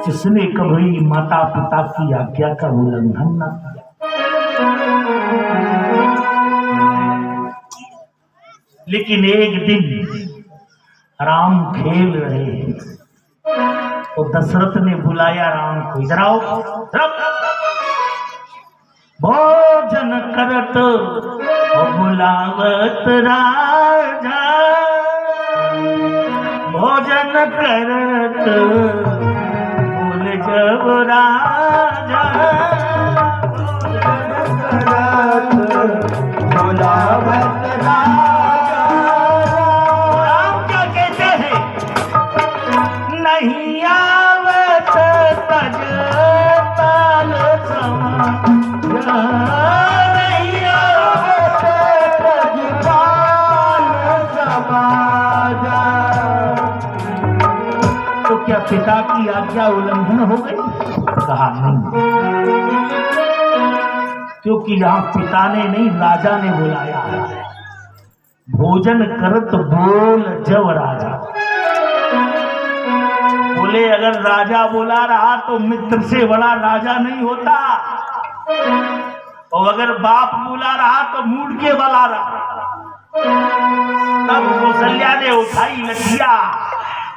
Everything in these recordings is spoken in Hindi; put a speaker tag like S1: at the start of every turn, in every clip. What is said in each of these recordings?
S1: जिसने कभी माता पिता की आज्ञा का उल्लंघन न किया। लेकिन एक दिन राम खेल रहे तो दशरथ ने बुलाया राम को, इधर आओ। भोजन करत बुलावत राजा, भोजन करत बोल जब राजा, बुलावत राजा। राम क्या कहते हैं? नहीं आवत तज ताल समा, नहीं आवत तज ताल समाजा। तो क्या पिता की आज्ञा उल्लंघन हो गई? कहा नहीं, क्योंकि यहां पिता ने नहीं राजा ने बुलाया है। भोजन करत बोल जब राजा, बोले अगर राजा बुला रहा तो मित्र से बड़ा राजा नहीं होता, और अगर बाप बुला रहा तो मूड के बुला रहा। तब कौशल्या ने उठाई लठिया,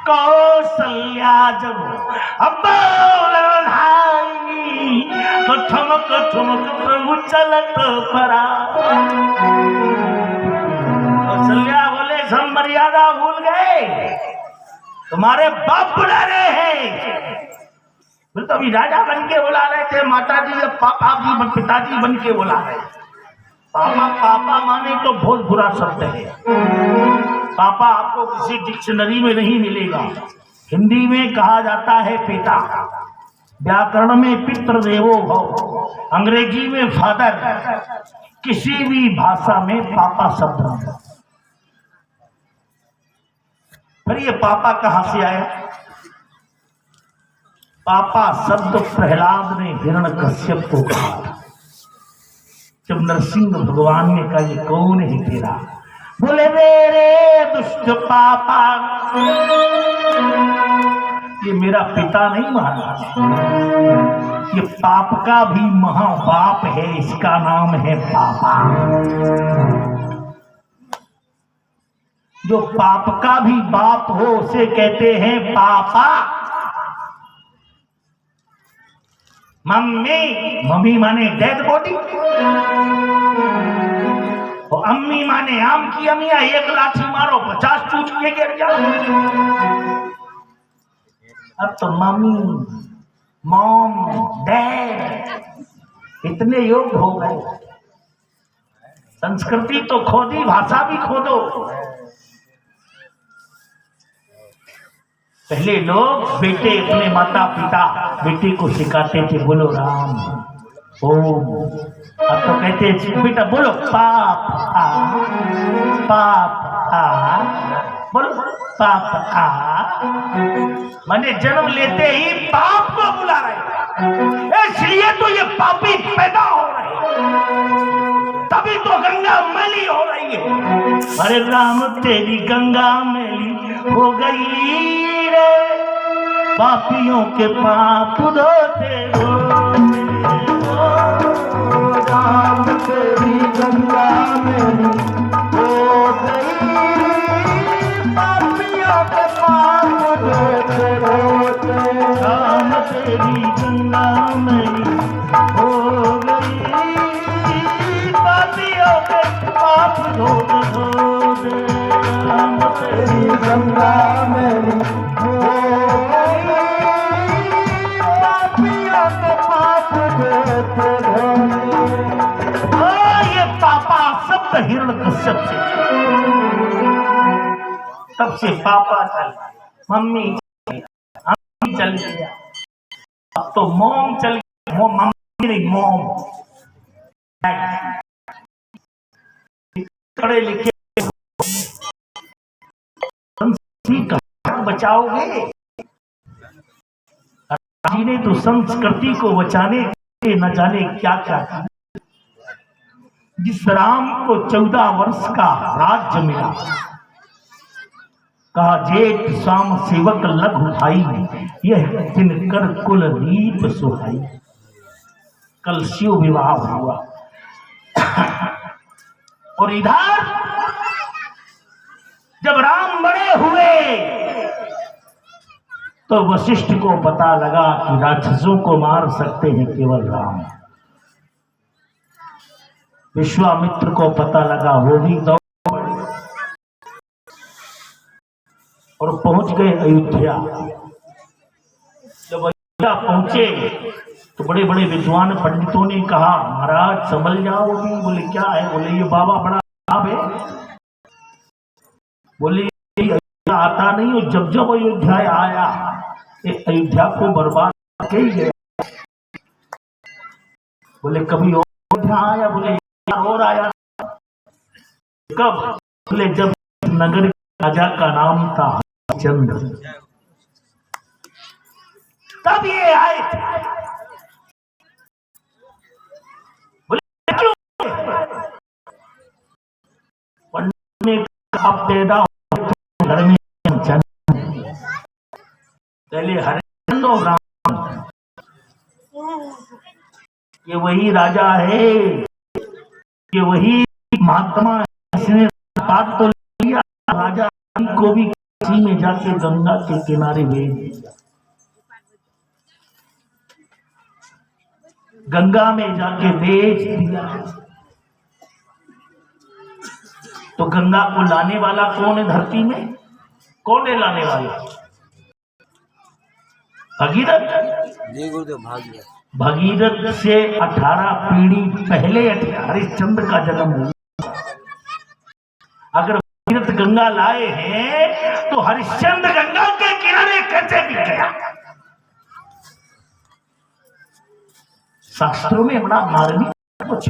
S1: कौशल्या जब अब तो ठमक ठमक प्रभु चलत परा। कौशल्या बोले सब मर्यादा भूल गए, तुम्हारे बाप बुला रहे हैं। फिर तो अभी राजा बन के बुला रहे थे, माता जी पापा जी पिताजी बन के बुला रहे। पापा पापा माने तो बहुत बुरा शब्द है। पापा आपको किसी डिक्शनरी में नहीं मिलेगा। हिंदी में कहा जाता है पिता, व्याकरण में पितृदेवो भव, अंग्रेजी में फादर, किसी भी भाषा में पापा शब्द नहीं। फिर ये पापा कहां से आया? पापा शब्द प्रहलाद ने हिरण्यकश्यप को कहा। जब नरसिंह भगवान ने कहा ये कौन है तेरा? बोले रे दुष्ट पापा, ये मेरा पिता नहीं महाराज, ये पाप का भी महापाप है, इसका नाम है पापा। जो पाप का भी बाप हो उसे कहते हैं पापा। मम्मी, मम्मी माने डेड बॉडी, और अम्मी माने आम की अमिया, एक लाठी मारो 50 टूट के गिर जाओ। अब तो मम्मी, मॉम, डैड इतने योग हो गए। संस्कृति तो खो दी, भाषा भी खो दो। पहले लोग बेटे अपने माता पिता बेटे को सिखाते थे बोलो राम ओम। अब तो कहते बेटा बोलो पाप आ, पाप आ, बोलो पाप आ। माने जन्म लेते ही पाप को बुला रहे, इसलिए तो ये पापी पैदा हो रहे, तभी तो गंगा मैली हो रही है। अरे राम तेरी गंगा मैली हो गई रे, पापियों के पाप धोते धोते। राम तेरी गंगा मैली हो गई, पापियों के पाप धोते धोते। राम तेरी गंगा मैली हो गई, पापियों के पाप धोते धोते। राम तेरी गंगा मैली हो गई, पापियों के पाप धोते धोते। ये पापा शब्द हिरण्यकश्यप से, तब से पापा चल, मम्मी चल गया, अब तो मॉम चल गया। मम्मी नहीं मॉम। पढ़े लिखे बचाओगे? जी ने तो संस्कृति को बचाने के न जाने क्या क्या किया। जिस राम को 14 वर्ष का राज्य मिला, कहा जेठ शाम सेवक लघु भाई, यह तिनकर कुल दीप सुहाई। कल शिव विवाह हुआ और इधर जब राम बड़े हुए तो वशिष्ठ को पता लगा कि राक्षसों को मार सकते हैं केवल राम। विश्वामित्र को पता लगा, वो भी दौड़ और पहुंच गए अयोध्या। जब अयोध्या पहुंचे तो बड़े बड़े विद्वान पंडितों ने कहा, महाराज संभल जाओ भी। बोले क्या है? बोले ये बाबा बड़ा खराब है। बोले अयोध्या आता नहीं, और जब जब अयोध्या आया अयोध्या को बर्बाद करके ही गया। बोले कभी और अयोध्या आया? बोले और आया। कब? बोले जब नगर राजा का नाम था चंद्र, तब ये आए थे। बोले क्यों? पंडित ने कहा पैदा घर में चंद्र, पहले हरिचंद्र और राम, ये वही राजा है, ये वही महात्मा है, इसने बात तो लिया। राजा को भी काशी में जाके गंगा के किनारे भेज दिया, गंगा में जाके भेज दिया। तो गंगा को लाने वाला कौन है धरती में? कौन है लाने वाला? भगीरथ। जी गुरुदेव, भागीरथ। भगीरथ से 18 पीढ़ी पहले हरिश्चंद्र का जन्म हुआ। अगर भगीरथ गंगा लाए हैं तो हरिश्चंद्र गंगा के किनारे कैसे भी गया? शास्त्रों में बड़ा मार्मिक कुछ।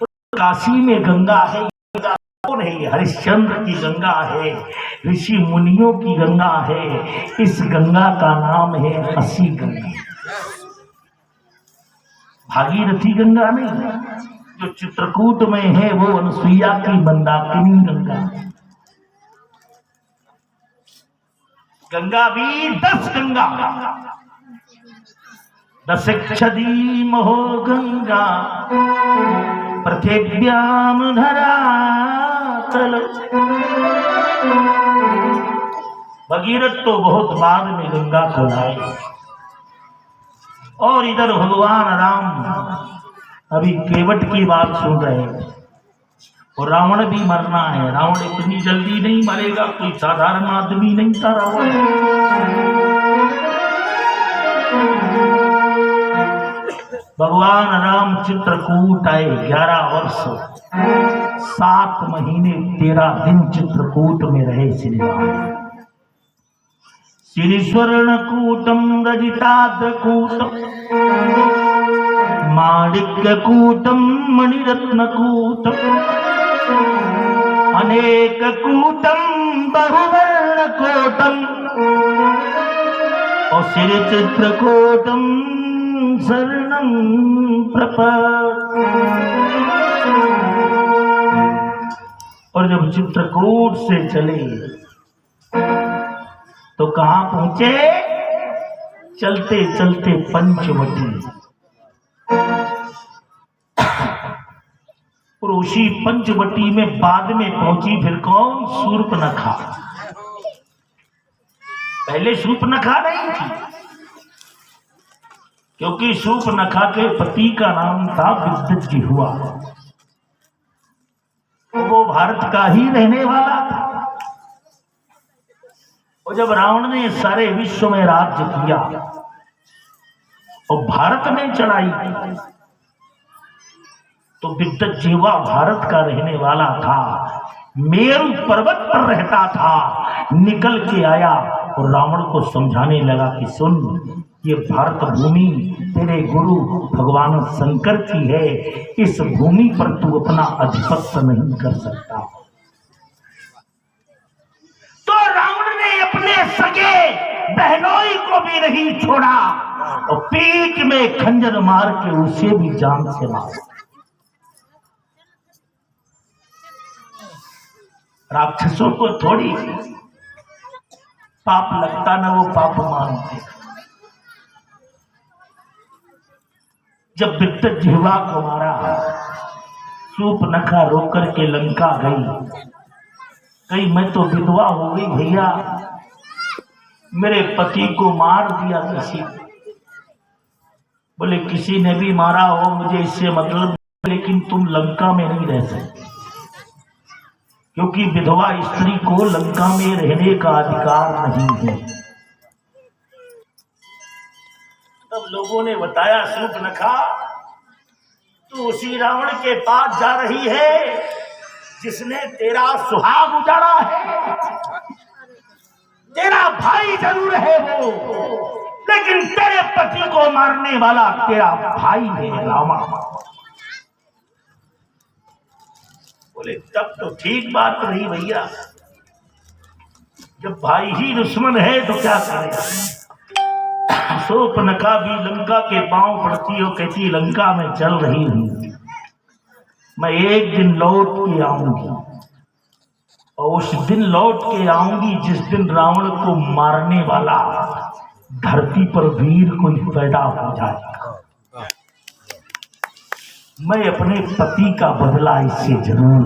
S1: तो काशी में गंगा है, कौन है? ये हरिश्चंद्र की गंगा है, ऋषि मुनियों की गंगा है। इस गंगा का नाम है हसी गंगा, भागीरथी गंगा नहीं। जो चित्रकूट में है वो अनुसुईया की मंदाकिनी गंगा। गंगा भी 10 गंगा, 10 महो गंगा पृथिव्याम धरातल। भगीरथ तो बहुत बाद में गंगा को लाए, और इधर भगवान राम अभी केवट की बात सुन रहे हैं। और रावण भी मरना है। रावण इतनी जल्दी नहीं मरेगा, कोई साधारण आदमी नहीं था रावण। भगवान राम चित्रकूट आए, 11 वर्ष 7 महीने 13 दिन चित्रकूट में रहे श्री राम। श्री स्वर्णकूटम रजिताद्रकूटम माणिक्यकूटम मणिरत्नकूटम अनेककूटम बहुवर्णकूटम और श्री चित्रकूटम शरणं प्रपद्ये। और जब चित्रकूट से चले तो कहां पहुंचे? चलते चलते पंचवटी। और उसी पंचवटी में बाद में पहुंची फिर कौन? शूर्पणखा। पहले शूर्पणखा नहीं थी, क्योंकि शूर्पणखा के पति का नाम था विद्युत हुआ, वो भारत का ही रहने वाला था। और जब रावण ने सारे विश्व में राज्य किया और भारत में चढ़ाई की, तो विद्युत जीवा भारत का रहने वाला था, मेरु पर्वत पर रहता था। निकल के आया और रावण को समझाने लगा कि सुन, ये भारत भूमि तेरे गुरु भगवान शंकर की है, इस भूमि पर तू अपना अधिपत्य नहीं कर सकता। तो रावण ने अपने सगे बहनोई को भी नहीं छोड़ा और पीठ में खंजर मार के उसे भी जान से मारा। राक्षसों को थोड़ी पाप लगता ना, वो पाप मानते। जब विद्युत जिह्वा को मारा, शूर्पणखा रोकर के लंका गई, कहीं मैं तो विधवा हो गई भैया, मेरे पति को मार दिया किसी। बोले किसी ने भी मारा हो मुझे इससे मतलब, लेकिन तुम लंका में नहीं रह सकते, क्योंकि विधवा स्त्री को लंका में रहने का अधिकार नहीं है। तब लोगों ने बताया शूर्पणखा तू उसी रावण के पास जा रही है जिसने तेरा सुहाग उजाड़ा है। तेरा भाई जरूर है वो, लेकिन तेरे पति को मारने वाला तेरा भाई है रावण। बोले तब तो ठीक बात रही भैया, जब भाई ही दुश्मन है तो क्या करेगा। शूर्पणखा भी लंका के पांव पड़ती हो, कहती लंका में चल रही हूं, मैं एक दिन लौट के आऊंगी, और उस दिन लौट के आऊंगी जिस दिन रावण को मारने वाला धरती पर वीर कोई पैदा हो जाएगा। मैं अपने पति का बदला इससे जरूर।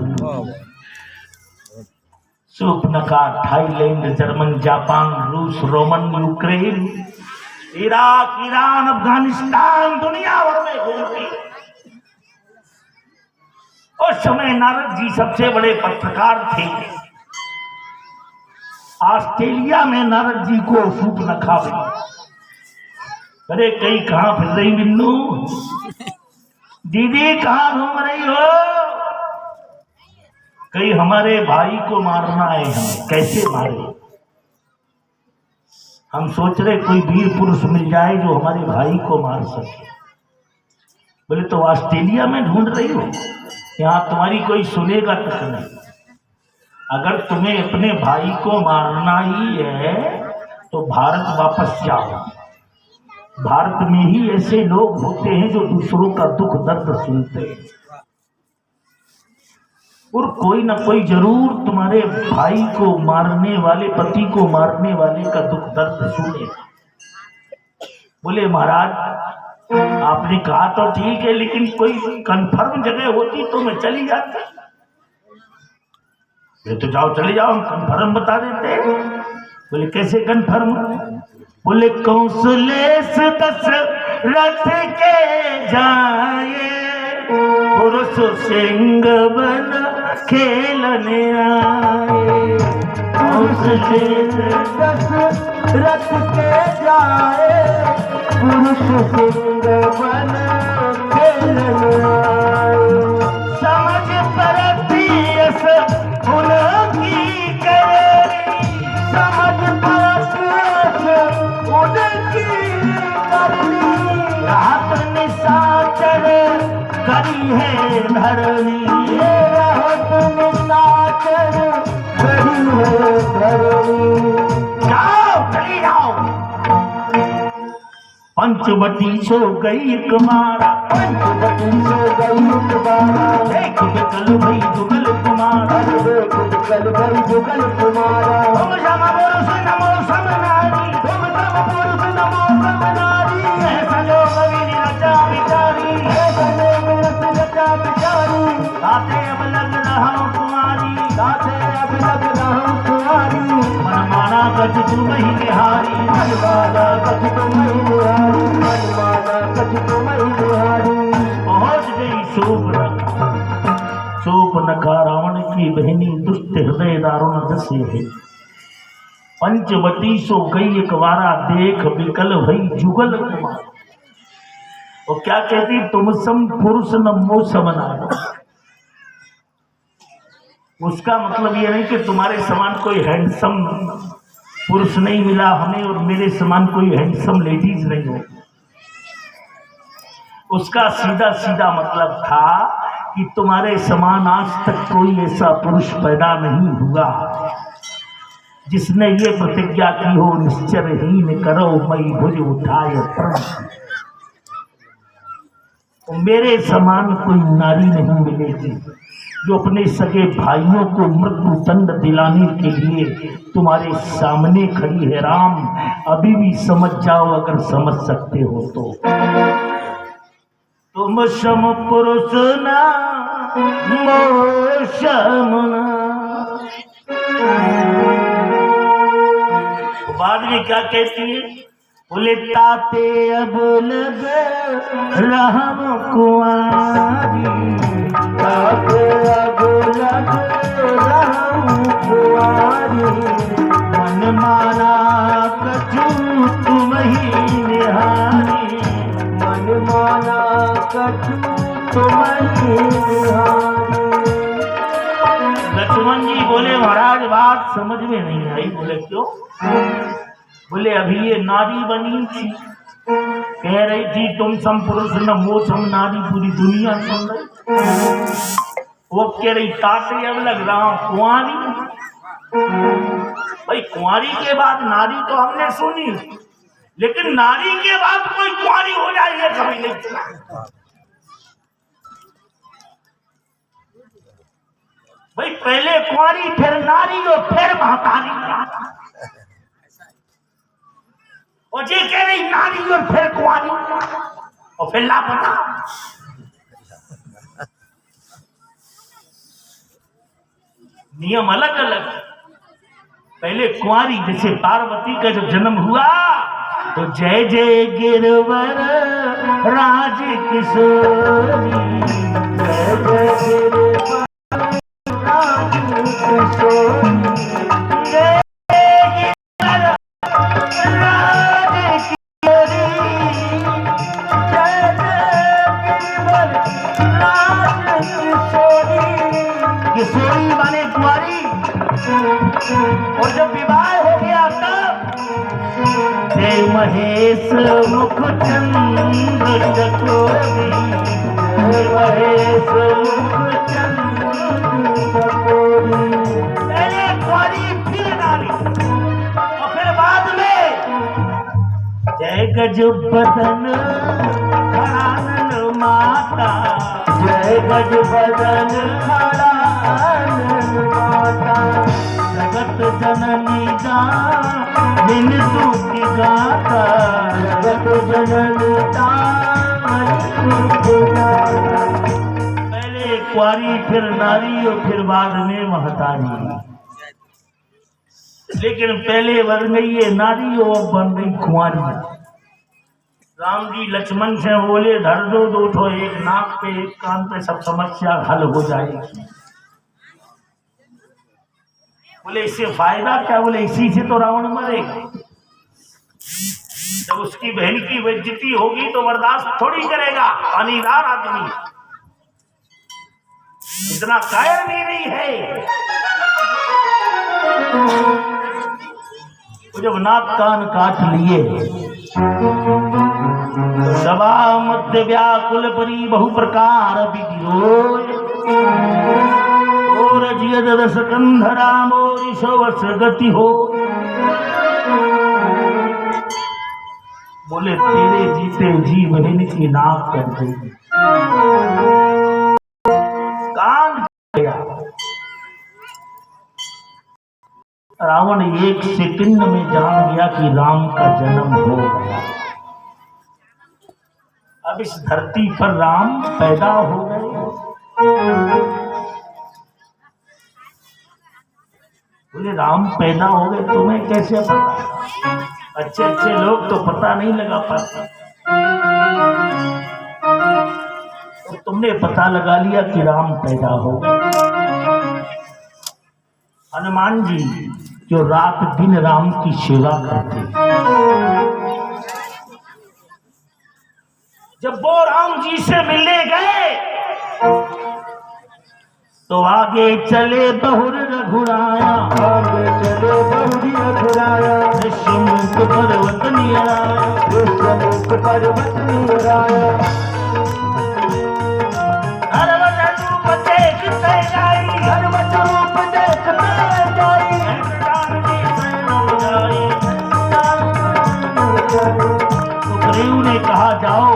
S1: शूर्पणखा थाईलैंड, जर्मन, जापान, रूस, Roman, Ukraine, Iraq, Iran, Afghanistan, दुनिया भर में घूमती। उस समय नारद जी सबसे बड़े पत्रकार थे। ऑस्ट्रेलिया में नारद जी को शूर्पणखा मिली। अरे कहीं कहां फिर रही बिन्नू, दीदी कहां घूम रही हो। कहीं हमारे भाई को मारना है, हमें कैसे मारे। हम सोच रहे कोई वीर पुरुष मिल जाए जो हमारे भाई को मार सके। बोले तो ऑस्ट्रेलिया में ढूंढ रही हो, यहाँ तुम्हारी कोई सुनेगा तक नहीं। अगर तुम्हें अपने भाई को मारना ही है तो भारत वापस जाओ। भारत में ही ऐसे लोग होते हैं जो दूसरों का दुख दर्द सुनते हैं, और कोई ना कोई जरूर तुम्हारे भाई को मारने वाले, पति को मारने वाले का दुख दर्द सुनेगा। बोले महाराज आपने कहा तो ठीक है, लेकिन कोई कंफर्म जगह होती तो मैं चली जाती। ये तो जाओ चले जाओ, हम कंफर्म बता देते। बोले कैसे कंफर्म। बोले कौशलेश दशरथ के जाए, पुरुष सिंह बन खेलने आए। कौशलेश दशरथ के जाए, पुरुष सिंह बन खेलने आए। समझ परतियस उनकी करनी, समझ परतियस उनकी करनी। रात निशाचर करी है धरनी, रात निशाचर करी है धरनी। जाओ चली जाओ। पंचवटी सो गई कुमारा, पंचवटी सो गई कुमारा। देख बिकल भई जुगल कुमारा, देख बिकल भई जुगल कुमारा। तुम सम पुरुष नमो सम नारी, तुम सम पुरुष नमो सम नारी। ऐसा जो कबीर रचा बिचारी, ऐसा जो कबीर रचा बिचारी। गाते अब लग रहा कुमारी, गाते अब लग रहा कुमारी। मन माना कछ तुम ही बिहारी, मन माना कछ तुम ही बिहारी, मन माना कछ तुम ही बिहारी। पहुंच गई शूर्पणखा रावण की बहनी, दुष्ट हृदय दारुण दसे है। पंचवटी सो गई एक बारा, देख बिकल भई जुगल कुमार। वो क्या कहती, तुम सम पुरुष नमो सम नारी। उसका मतलब यह नहीं कि तुम्हारे समान कोई हैंडसम पुरुष नहीं मिला हमें, और मेरे समान कोई हैंडसम लेडीज नहीं हो। उसका सीधा सीधा मतलब था कि तुम्हारे समान आज तक कोई ऐसा पुरुष पैदा नहीं हुआ जिसने ये प्रतिज्ञा की हो, निश्चरहीन करो मई भुज उठाए प्रण। मेरे समान कोई नारी नहीं मिलेगी। जो अपने सगे भाइयों को मृत्यु दंड दिलाने के लिए तुम्हारे सामने खड़ी है। राम, अभी भी समझ जाओ, अगर समझ सकते हो तो। तुम सम पुरुष ना मोह शम ना। बाद में क्या कहती है? बोले ताते अब लग रहम कुआरी, ताते अब लग रहम कुआरी, मन माना कछु तुम ही निहारी, मन माना कछु तुम ही निहारी। लक्ष्मण जी बोले महाराज बात समझ में नहीं आई। बोले क्यों? बोले अभी ये नारी बनी थी, कह रही थी तुम सम पुरुष न मोह सम नारी, पूरी दुनिया सुन रही। वो कह रही ताते अब लग रहा हूं कुंवारी। भाई कुंवारी के बाद नारी तो हमने सुनी, लेकिन नारी के बाद कोई कुंवारी हो जाए ये कभी नहीं सुना। भाई पहले कुंवारी, फिर नारी और फिर महतारी, और ये कह रही नारी और फिर कुंवारी और फिर लापता। नियम अलग अलग। पहले कुंवारी, जैसे पार्वती का जब जन्म हुआ तो जय जय गिरवर राज किशोरी, जय जय गिरवर राज किशोरी, जय किशोरी माने कुंवारी। और जब विवाह हो गया तब जय महेश मुख चंद्र चकोरी, जय महेश मुख चंद्र चकोरी। पहले कुंवारी फिर नारी और फिर बाद में जय गज बदन खड़ानन माता, जय गज बदन खड़ानन माता, जगत जननी दामिन स्तुति गाता, जगत जननी दामिन स्तुति गाता। पहले कुंवारी फिर नारी और फिर बाद में महतारी। लेकिन पहले बन गई ये नारी और बन गई कुंवारी। राम जी लक्ष्मण से बोले धर दो दो ठो, एक नाक पे एक कान पे, सब समस्या हल हो जाएगी। बोले इससे फायदा क्या? बोले इसी से तो रावण मरेगा। जब उसकी बहन की बेइज्जती होगी तो बर्दाश्त थोड़ी करेगा पानीदार आदमी, इतना कायर भी नहीं है। तो जब नाक कान काट लिए सभा मध्य व्याकुल परी बहु प्रकार विधिरोय, और जियद रस कंधरा मोरी सवस गति हो। बोले तेरे जीते जी बहन की नाक कर गई, कान गया। रावण एक सेकंड में जान गया कि राम का जन्म हो गया। अब इस धरती पर राम पैदा हो गए। बोले राम पैदा हो गए, तुम्हें कैसे पता? अच्छे अच्छे लोग तो पता नहीं लगा पाते, तो तुमने पता लगा लिया कि राम पैदा हो गए। हनुमान जी जो रात दिन राम की सेवा करते, जब वो राम जी से मिलने गए तो आगे चले बहुर रघुराया, आगे चले बहुरी रघुराया, ऋषिमुख पर्वत निराया, ऋषिमुख पर्वत निराया। हरवत रूप देखते जाई, हरवत रूप देखते जाई, सुग्रीव ने कहा जाओ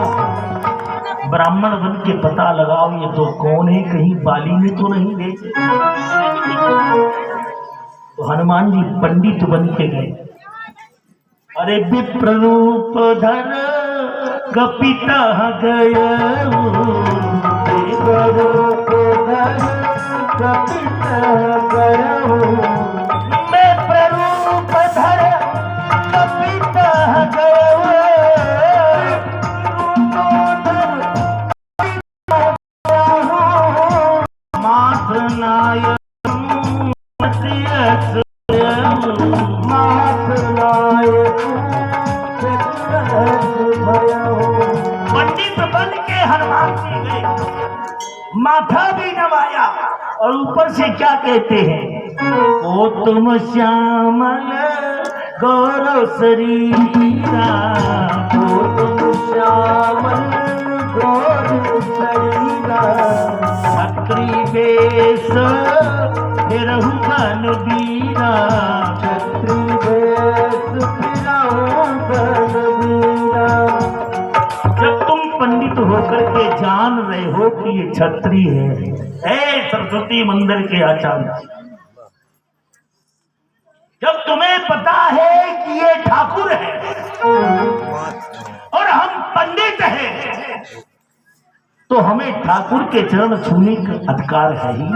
S1: ब्राह्मण बन के पता लगाओ ये तो कौन है, कहीं बाली में तो नहीं भेजे। तो हनुमान जी पंडित बन के गए। अरे विप्र रूप धर कपिता गय, मैं प्ररूप धर कपिता गय, पंडित बन के हनुमान जी गए, माथा भी नवाया और ऊपर से क्या कहते हैं, ओ तुम श्यामल गौरव शरीरा, ओ तुम श्यामल गौरव शरीरा, छत्री वेश फिरहु बन वीरा, छत्री वेश फिरहु बन वीरा। जब तुम पंडित होकर के जान रहे हो कि ये छत्री है, सरस्वती मंदिर के आचार्य, जब तुम्हें पता है कि ये ठाकुर है और हम पंडित हैं, तो हमें ठाकुर के चरण छूने का अधिकार है ही।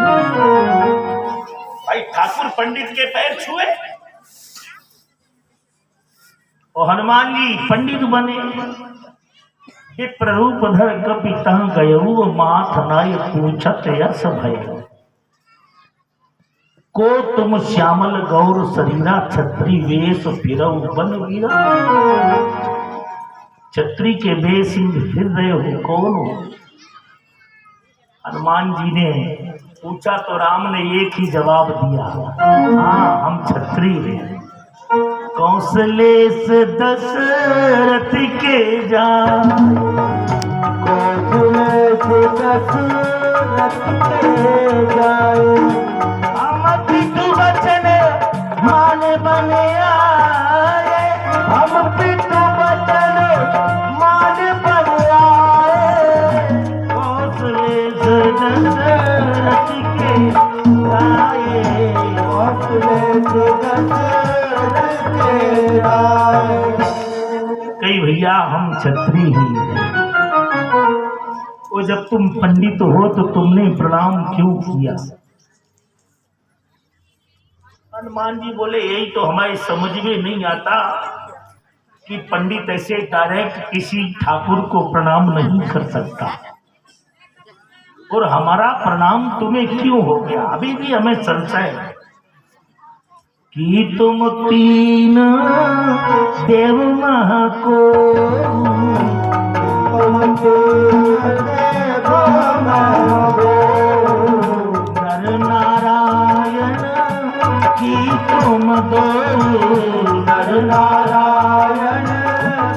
S1: भाई ठाकुर पंडित के पैर छुए और हनुमान जी पंडित बने। प्ररूप धर कपिता गयऊ, माथ नाय पूछत यस भय, को तुम श्यामल गौर शरीरा, छत्री वेश फिरऊ बन वीरा। छत्री के वेश में फिर रहे हो कौन हो? हनुमान जी ने पूछा तो राम ने एक ही जवाब दिया, हाँ हम छत्री हैं। कौशलेश दशरथ के जान, कौशलेश दशरथ के जाए, हम पितु वचन मान बन आए, हम पितु वचन मान बन आए, कौशलेश दशरथ के जाए, कौशलेश दशरथ। कई भैया हम छत्री ही हैं। वो जब तुम पंडित हो तो तुमने प्रणाम क्यों किया? हनुमान जी बोले यही तो हमारे समझ में नहीं आता कि पंडित ऐसे डायरेक्ट किसी ठाकुर को प्रणाम नहीं कर सकता, और हमारा प्रणाम तुम्हें क्यों हो गया? अभी भी हमें संशय है कि तुम तीन देव महको, नर नारायण की तुम दो, नर नारायण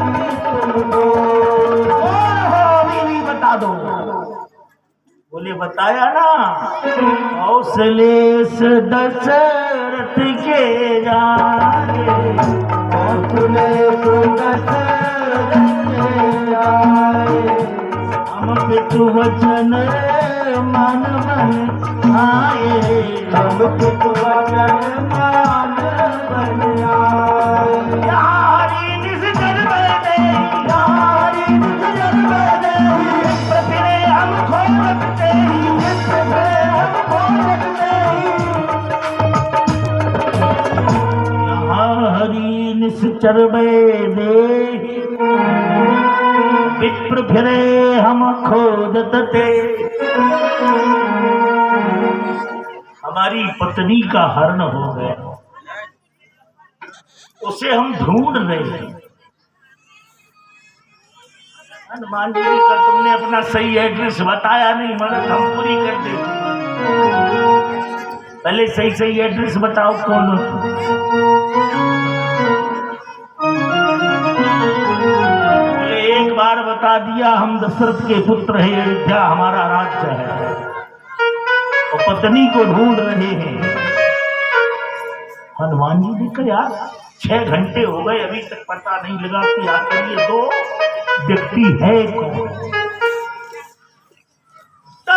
S1: की तुम दो। भी बता दो। बोले बताया ना, कौशलेश दशरथ के जाए, कौशलेश दशरथ के जाए, हम पितु वचन मान बन आए, हम पितु वचन मान बन आए। यारी निश्चर बने, यारी निश्चर बने, फिरे हम खोल रखते ही, फिरे हम खोल रखते ही। हरि निश्चर दे, विप्र फिरे हम खोजत थे। हमारी पत्नी का हरण हो गया, उसे हम ढूंढ रहे हैं। हनुमान जी का तुमने अपना सही एड्रेस बताया नहीं, मदद हम पूरी कर देते। पहले सही सही एड्रेस बताओ कौन हो? एक बार बता दिया, हम दशरथ के पुत्र हैं, अयोध्या हमारा राज्य है, और पत्नी को ढूंढ रहे हैं। हनुमान जी ने कहा यार 6 घंटे हो गए, अभी तक पता नहीं लगा कि आखिर ये दो व्यक्ति है कौन।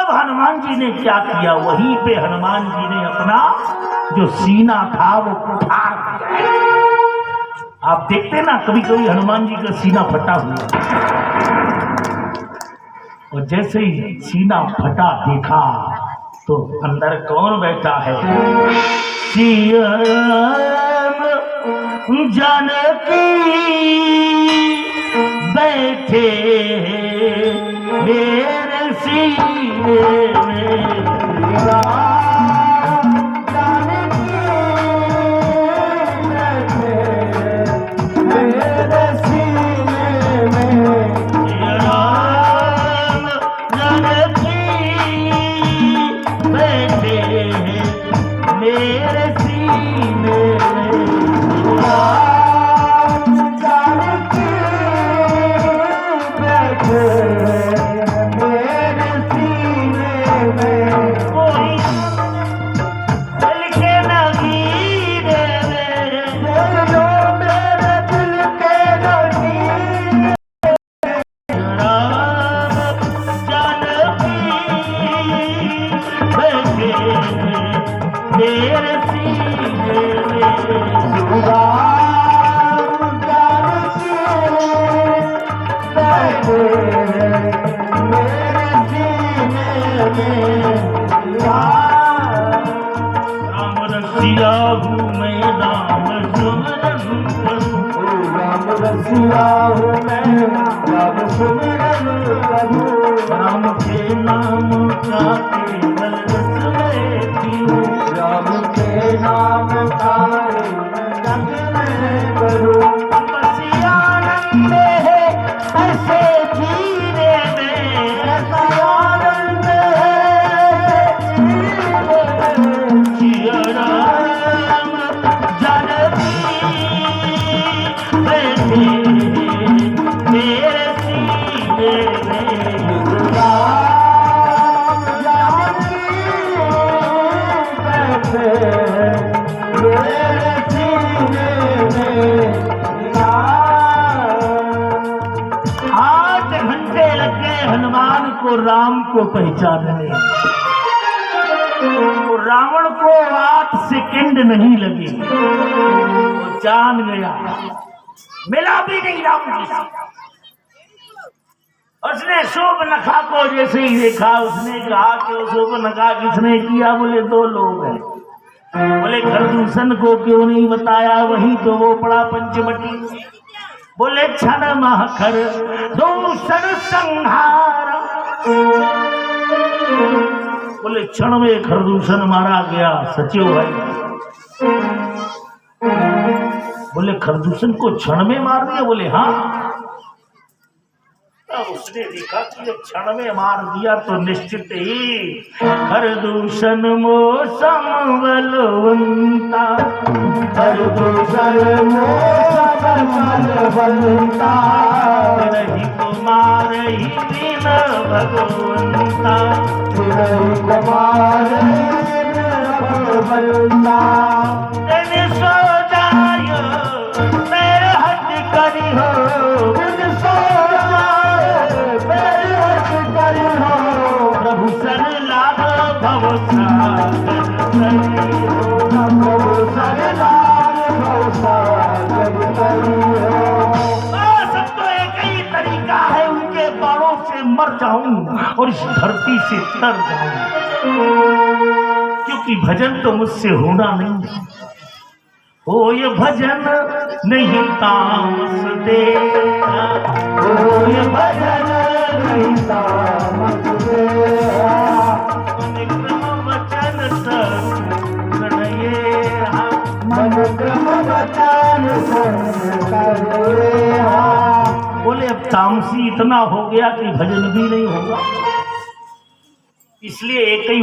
S1: तब हनुमान जी ने क्या किया, वहीं पे हनुमान जी ने अपना जो सीना था वो फाड़ दिया। आप देखते ना कभी कभी हनुमान जी का सीना फटा हुआ, और जैसे ही सीना फटा देखा तो अंदर कौन बैठा है, सिया राम जानकी बैठे मेरे सीने में, राम जानकी बैठे मेरे सीने में, राम जानकी बैठे मेरे सीने में, राम जानकी बैठे मेरे सीने में, कोई दिल के नगीने में, जो मेरे दिल के नगीने, राम जानकी बैठे मेरे सीने में, राम जानकी बैठे मेरे सीने में, राम रसिया हूँ मैं राम सुमरन करूँ, राम रसिया हूँ मैं राम सुमरन करूँ, राम के नाम का केवल रस मैं पीऊँ, राम के नाम का जग में करूँ, बस आनंद है ऐसे जीने में, ऐसा आनंद है सिया राम जानकी बैठे मेरे सीने में, राम जानकी बैठे मेरे सीने में, 8 घंटे लग गए हनुमान को राम को पहचानने, तो रावण को 8 सेकंड नहीं लगे, वो जान गया, मिला भी नहीं राम जी से। उसने शूर्पणखा को जैसे ही देखा, उसने कहा कि वो शूर्पणखा किसने किया, बोले 2 लोग हैं, बोले खरदूषण को क्यों नहीं बताया, वही तो वो पड़ा पंचवटी, बोले क्षण महकर दूषण संहार, बोले क्षण में खरदूषण मारा गया, सचिव भाई, बोले खरदूषण को क्षण में मार दिया, बोले हाँ। तब उसने देखा कि जब क्षण में मार दिया तो निश्चित ही खरदूषण मौसम बलवंता, खरदूषण मौसम बलवंता, रही कुमार ही दिन भगवंता, रही कुमार ही दिन भगवंता, तेने सो जायो मेरे हट करी हो, सो प्रभु सर लाग भव सागर तरी हो, प्रभु सर लाग भव सागर तरी हो। सब तो एक ही तरीका है, उनके बाणों से मर जाऊं और इस धरती से तर जाऊं, क्योंकि भजन तो मुझसे होना नहीं, हो ये भजन नहीं तामस देगा, हो ये भजन नहीं तामस देगा, मन क्रम वचन सुनिए, मन क्रम वचन सुनिए। बोले अब तामसी इतना हो गया कि भजन भी नहीं होगा, इसलिए एक ही